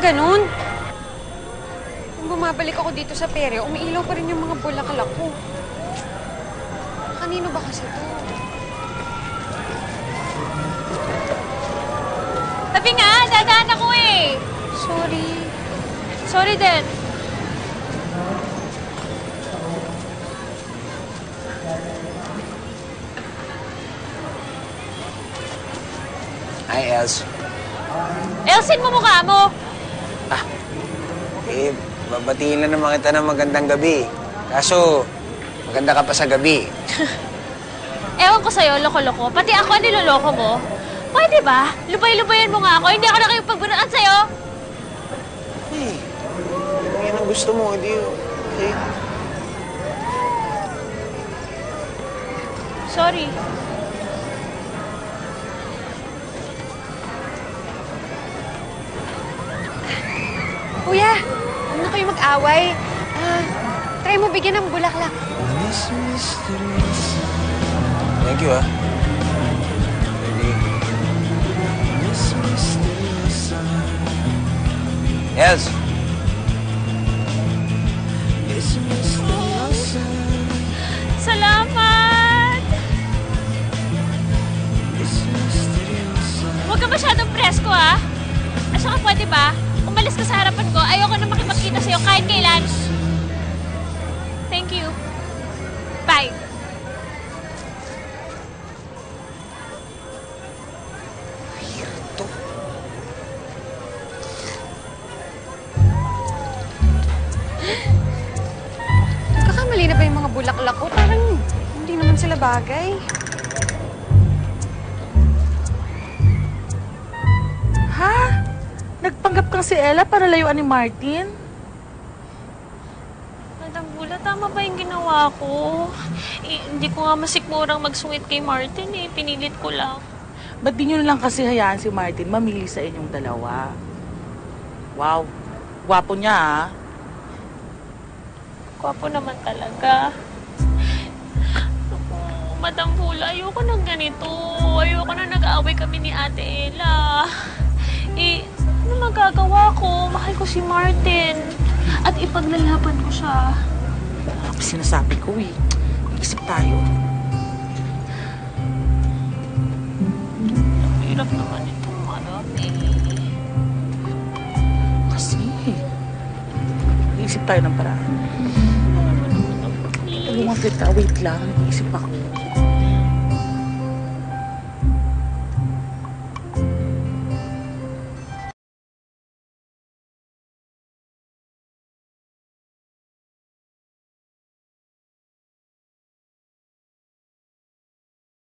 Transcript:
ganun. Kung bumabalik ako dito sa perya, umiilaw pa rin yung mga bulaklak ko. Kanino ba kasi to? Tabi nga! Dadaan ako eh! Sorry. Sorry din. Hi, Els. Elsin mo mukha mo! Babatiin lang naman kita ng magandang gabi. Kaso, maganda ka pa sa gabi. Ewan ko sa'yo, loko-loko. Pati ako niloloko mo. Pwede ba? Lubay-lubayan mo nga ako. Hindi ako nakikipagbunuan sa'yo. Hey, kung yan ang gusto mo, hindi okay. Sorry. Kuya, huwag na kayo mag-away. Try mo bigyan ng bulaklak. Thank you, Ready? Els! Salamat! Huwag ka masyadong presko, ha? At saka pwede ba? Umalis ka sa harapan ko. Ayoko na makipagkita sa'yo kahit kailan. Thank you. Bye. Nagkakamali na ba yung mga bulaklak ko? Parang hindi naman sila bagay. Ha? Nagpanggap kang si Ella para layuan ni Martin? Madam Bula, tama ba yung ginawa ko? Hindi ko nga masikmurang mag-sweet kay Martin eh. Pinilit ko lang. Ba't di nyo lang kasi hayaan si Martin mamili sa inyong dalawa? Wow, gwapo niya ha? Gwapo naman talaga. Naku, Madam Bula, ayoko ng ganito. Ayoko na nag-aaway kami ni Ate Ella. Ano magagawa ko? Mahal ko si Martin. At ipaglalaban ko siya. Sinasabi ko eh. Mag-isip tayo. Hirap naman itong Kasi, mag-isip tayo ng paraan. Tulungan kita. Wait lang. Mag-isip ako.